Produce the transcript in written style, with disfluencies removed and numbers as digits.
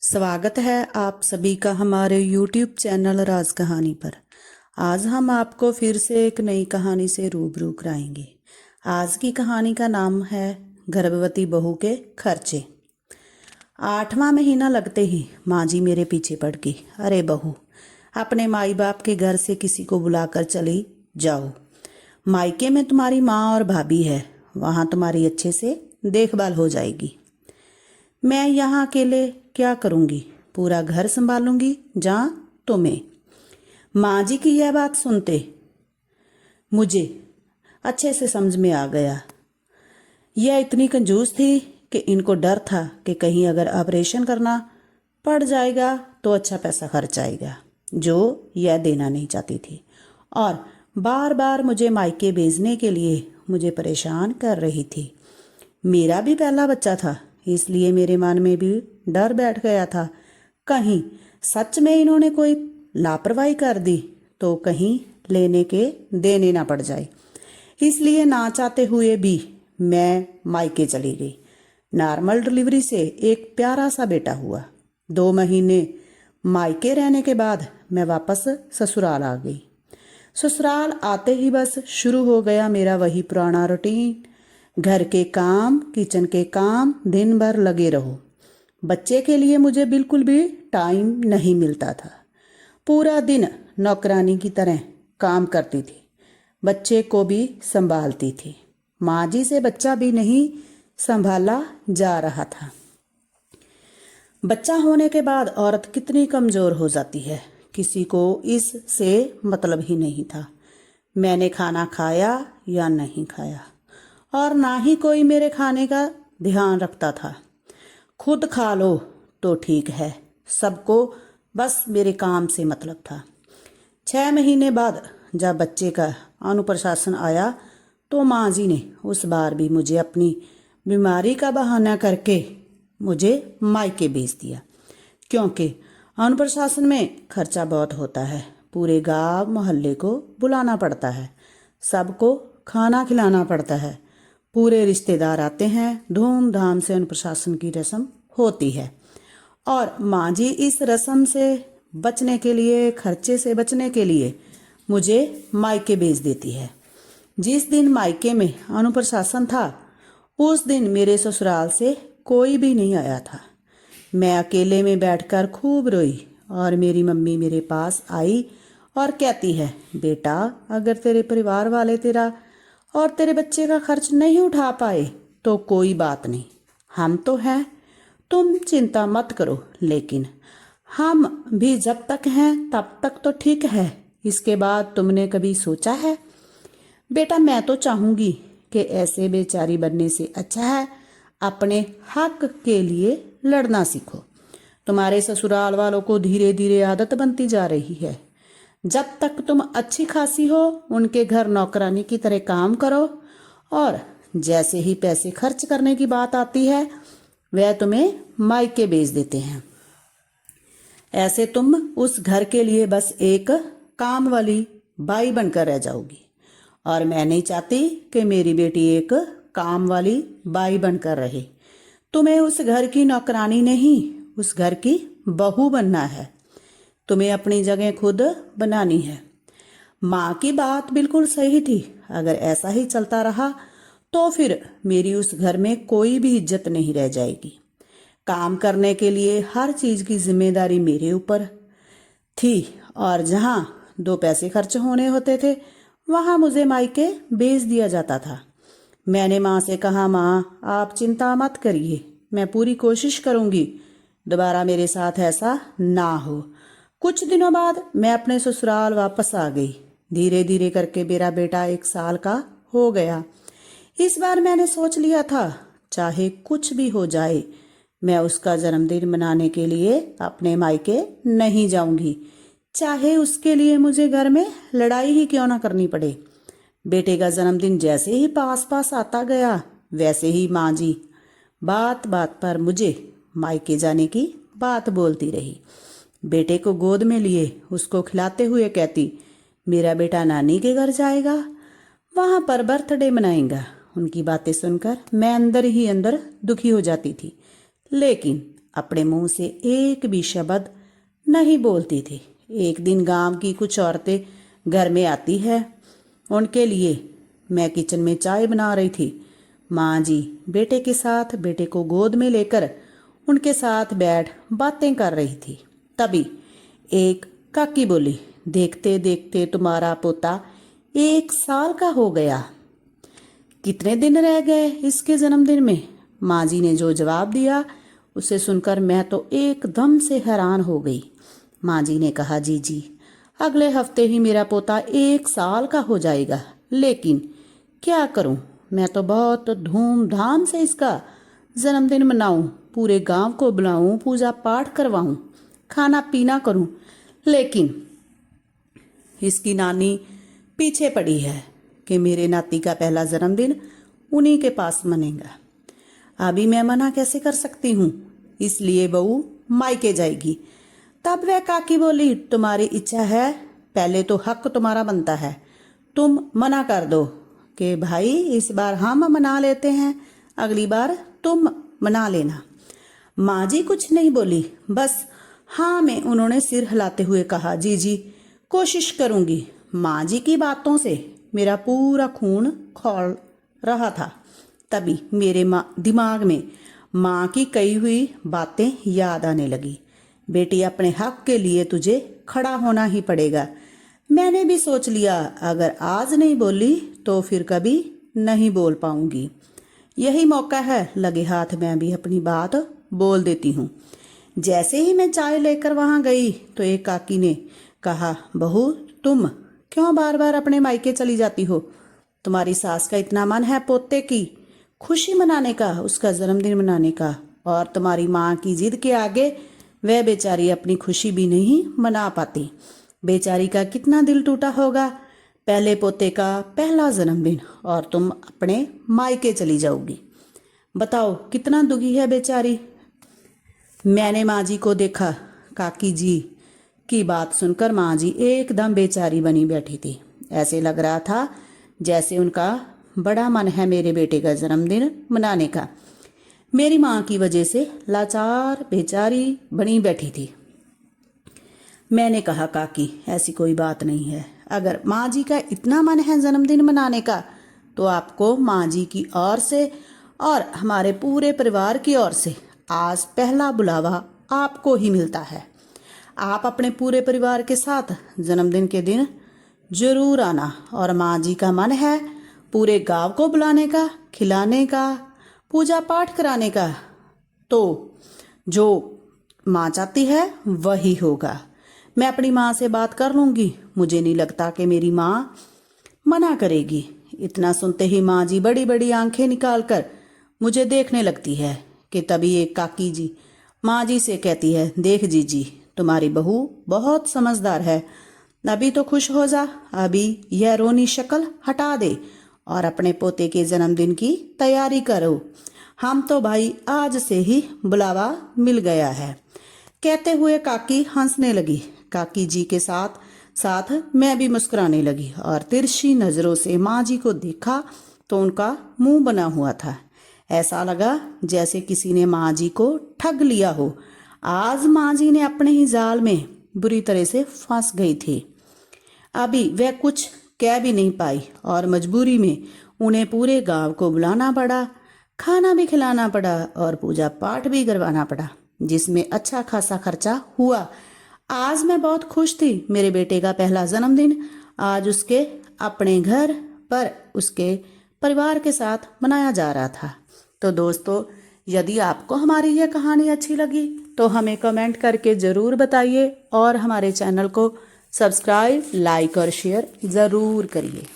स्वागत है आप सभी का हमारे YouTube चैनल राज कहानी पर। आज हम आपको फिर से एक नई कहानी से रूबरू कराएंगे। आज की कहानी का नाम है गर्भवती बहू के खर्चे। 8वां महीना लगते ही माँ जी मेरे पीछे पड़ गई। अरे बहू, अपने माई बाप के घर से किसी को बुलाकर चली जाओ। मायके में तुम्हारी माँ और भाभी है, वहाँ तुम्हारी अच्छे से देखभाल हो जाएगी। मैं यहाँ अकेले क्या करूँगी, पूरा घर संभालूंगी जहाँ तुम्हें। माँ जी की यह बात सुनते मुझे अच्छे से समझ में आ गया। यह इतनी कंजूस थी कि इनको डर था कि कहीं अगर ऑपरेशन करना पड़ जाएगा तो अच्छा पैसा खर्च आएगा, जो यह देना नहीं चाहती थी, और बार बार मुझे मायके भेजने के लिए मुझे परेशान कर रही थी। मेरा भी पहला बच्चा था, इसलिए मेरे मन में भी डर बैठ गया था, कहीं सच में इन्होंने कोई लापरवाही कर दी तो कहीं लेने के देने ना पड़ जाए। इसलिए ना चाहते हुए भी मैं मायके चली गई। नॉर्मल डिलीवरी से एक प्यारा सा बेटा हुआ। 2 महीने मायके रहने के बाद मैं वापस ससुराल आ गई। ससुराल आते ही बस शुरू हो गया मेरा वही पुराना रूटीन। घर के काम, किचन के काम, दिन भर लगे रहो। बच्चे के लिए मुझे बिल्कुल भी टाइम नहीं मिलता था। पूरा दिन नौकरानी की तरह काम करती थी, बच्चे को भी संभालती थी। माँ जी से बच्चा भी नहीं संभाला जा रहा था। बच्चा होने के बाद औरत कितनी कमज़ोर हो जाती है, किसी को इससे मतलब ही नहीं था। मैंने खाना खाया या नहीं खाया, और ना ही कोई मेरे खाने का ध्यान रखता था। खुद खा लो तो ठीक है, सबको बस मेरे काम से मतलब था। 6 महीने बाद जब बच्चे का अनुप्रशासन आया तो माँ जी ने उस बार भी मुझे अपनी बीमारी का बहाना करके मुझे मायके भेज दिया, क्योंकि अनुप्रशासन में खर्चा बहुत होता है। पूरे गांव मोहल्ले को बुलाना पड़ता है, सबको खाना खिलाना पड़ता है, पूरे रिश्तेदार आते हैं, धूमधाम से अनुप्रशासन की रस्म होती है। और माँ जी इस रस्म से बचने के लिए, खर्चे से बचने के लिए मुझे मायके भेज देती है। जिस दिन मायके में अनुप्रशासन था उस दिन मेरे ससुराल से कोई भी नहीं आया था। मैं अकेले में बैठकर खूब रोई, और मेरी मम्मी मेरे पास आई और कहती है, बेटा अगर तेरे परिवार वाले तेरा और तेरे बच्चे का खर्च नहीं उठा पाए तो कोई बात नहीं, हम तो हैं, तुम चिंता मत करो। लेकिन हम भी जब तक हैं तब तक तो ठीक है, इसके बाद तुमने कभी सोचा है? बेटा मैं तो चाहूँगी कि ऐसे बेचारी बनने से अच्छा है अपने हक के लिए लड़ना सीखो। तुम्हारे ससुराल वालों को धीरे धीरे आदत बनती जा रही है। जब तक तुम अच्छी खासी हो उनके घर नौकरानी की तरह काम करो, और जैसे ही पैसे खर्च करने की बात आती है वह तुम्हें मायके भेज देते हैं। ऐसे तुम उस घर के लिए बस एक काम वाली बाई बनकर रह जाओगी, और मैं नहीं चाहती कि मेरी बेटी एक काम वाली बाई बनकर रहे। तुम्हें उस घर की नौकरानी नहीं, उस घर की बहू बनना है। तुम्हें अपनी जगह खुद बनानी है। माँ की बात बिल्कुल सही थी। अगर ऐसा ही चलता रहा तो फिर मेरी उस घर में कोई भी इज्जत नहीं रह जाएगी। काम करने के लिए हर चीज़ की जिम्मेदारी मेरे ऊपर थी, और जहाँ 2 पैसे खर्च होने होते थे वहाँ मुझे मायके भेज दिया जाता था। मैंने माँ से कहा, माँ आप चिंता मत करिए, मैं पूरी कोशिश करूँगी दोबारा मेरे साथ ऐसा ना हो। कुछ दिनों बाद मैं अपने ससुराल वापस आ गई। धीरे धीरे करके मेरा बेटा 1 साल का हो गया। इस बार मैंने सोच लिया था, चाहे कुछ भी हो जाए, मैं उसका जन्मदिन मनाने के लिए अपने मायके नहीं जाऊंगी, चाहे उसके लिए मुझे घर में लड़ाई ही क्यों ना करनी पड़े। बेटे का जन्मदिन जैसे ही पास पास आता गया वैसे ही माँ जी बात बात पर मुझे मायके जाने की बात बोलती रही। बेटे को गोद में लिए उसको खिलाते हुए कहती, मेरा बेटा नानी के घर जाएगा, वहाँ पर बर्थडे मनाएगा। उनकी बातें सुनकर मैं अंदर ही अंदर दुखी हो जाती थी, लेकिन अपने मुंह से एक भी शब्द नहीं बोलती थी। एक दिन गांव की कुछ औरतें घर में आती है। उनके लिए मैं किचन में चाय बना रही थी। माँ जी बेटे के साथ बेटे को गोद में लेकर उनके साथ बैठ बातें कर रही थी। तभी एक काकी बोली, देखते देखते तुम्हारा पोता 1 साल का हो गया। कितने दिन रह गए इसके जन्मदिन में? माँ जी ने जो जवाब दिया उसे सुनकर मैं तो एकदम से हैरान हो गई। माँ जी ने कहा, जी अगले हफ्ते ही मेरा पोता 1 साल का हो जाएगा, लेकिन क्या करूं, मैं तो बहुत धूमधाम से इसका जन्मदिन मनाऊं, पूरे गांव को बुलाऊं, पूजा पाठ करवाऊं, खाना पीना करूं, लेकिन इसकी नानी पीछे पड़ी है कि मेरे नाती का पहला जन्मदिन उन्हीं के पास मनेगा। अभी मैं मना कैसे कर सकती हूँ, इसलिए बहू मायके जाएगी। तब वह काकी बोली, तुम्हारी इच्छा है, पहले तो हक तुम्हारा बनता है, तुम मना कर दो कि भाई इस बार हम मना लेते हैं, अगली बार तुम मना लेना। माँ जी कुछ नहीं बोली, बस हाँ में उन्होंने सिर हिलाते हुए कहा, जी कोशिश करूंगी। माँ जी की बातों से मेरा पूरा खून खौल रहा था। तभी मेरे दिमाग में माँ की कही हुई बातें याद आने लगी। बेटी, अपने हक के लिए तुझे खड़ा होना ही पड़ेगा। मैंने भी सोच लिया, अगर आज नहीं बोली तो फिर कभी नहीं बोल पाऊंगी। यही मौका है, लगे हाथ मैं भी अपनी बात बोल देती हूँ। जैसे ही मैं चाय लेकर वहां गई तो एक काकी ने कहा, बहू तुम क्यों बार बार अपने मायके चली जाती हो? तुम्हारी सास का इतना मन है पोते की खुशी मनाने का, उसका जन्मदिन मनाने का, और तुम्हारी माँ की जिद के आगे वह बेचारी अपनी खुशी भी नहीं मना पाती। बेचारी का कितना दिल टूटा होगा, पहले पोते का पहला जन्मदिन और तुम अपने मायके चली जाओगी। बताओ कितना दुखी है बेचारी। मैंने माँ जी को देखा। काकी जी की बात सुनकर माँ जी एकदम बेचारी बनी बैठी थी। ऐसे लग रहा था जैसे उनका बड़ा मन है मेरे बेटे का जन्मदिन मनाने का। मेरी माँ की वजह से लाचार बेचारी बनी बैठी थी। मैंने कहा, काकी ऐसी कोई बात नहीं है, अगर माँ जी का इतना मन है जन्मदिन मनाने का तो आपको माँ जी की ओर से और हमारे पूरे परिवार की ओर से आज पहला बुलावा आपको ही मिलता है। आप अपने पूरे परिवार के साथ जन्मदिन के दिन जरूर आना, और माँ जी का मन है पूरे गांव को बुलाने का, खिलाने का, पूजा पाठ कराने का, तो जो माँ चाहती है वही होगा। मैं अपनी माँ से बात कर लूँगी, मुझे नहीं लगता कि मेरी माँ मना करेगी। इतना सुनते ही माँ जी बड़ी बड़ी आंखें निकालकर मुझे देखने लगती है कि तभी एक काकी जी माँ जी से कहती है, देख जीजी तुम्हारी बहू बहुत समझदार है, अभी तो खुश हो जा, अभी यह रोनी शक्ल हटा दे और अपने पोते के जन्मदिन की तैयारी करो। हम तो भाई आज से ही बुलावा मिल गया है। कहते हुए काकी हंसने लगी। काकी जी के साथ साथ मैं भी मुस्कुराने लगी और तिरछी नजरों से माँ जी को देखा तो उनका मुंह बना हुआ था। ऐसा लगा जैसे किसी ने माँ जी को ठग लिया हो। आज माँ जी ने अपने ही जाल में बुरी तरह से फंस गई थी। अभी वह कुछ कह भी नहीं पाई और मजबूरी में उन्हें पूरे गांव को बुलाना पड़ा, खाना भी खिलाना पड़ा और पूजा पाठ भी करवाना पड़ा, जिसमें अच्छा खासा खर्चा हुआ। आज मैं बहुत खुश थी। मेरे बेटे का पहला जन्मदिन आज उसके अपने घर पर उसके परिवार के साथ मनाया जा रहा था। तो दोस्तों, यदि आपको हमारी यह कहानी अच्छी लगी तो हमें कमेंट करके ज़रूर बताइए और हमारे चैनल को सब्सक्राइब, लाइक और शेयर ज़रूर करिए।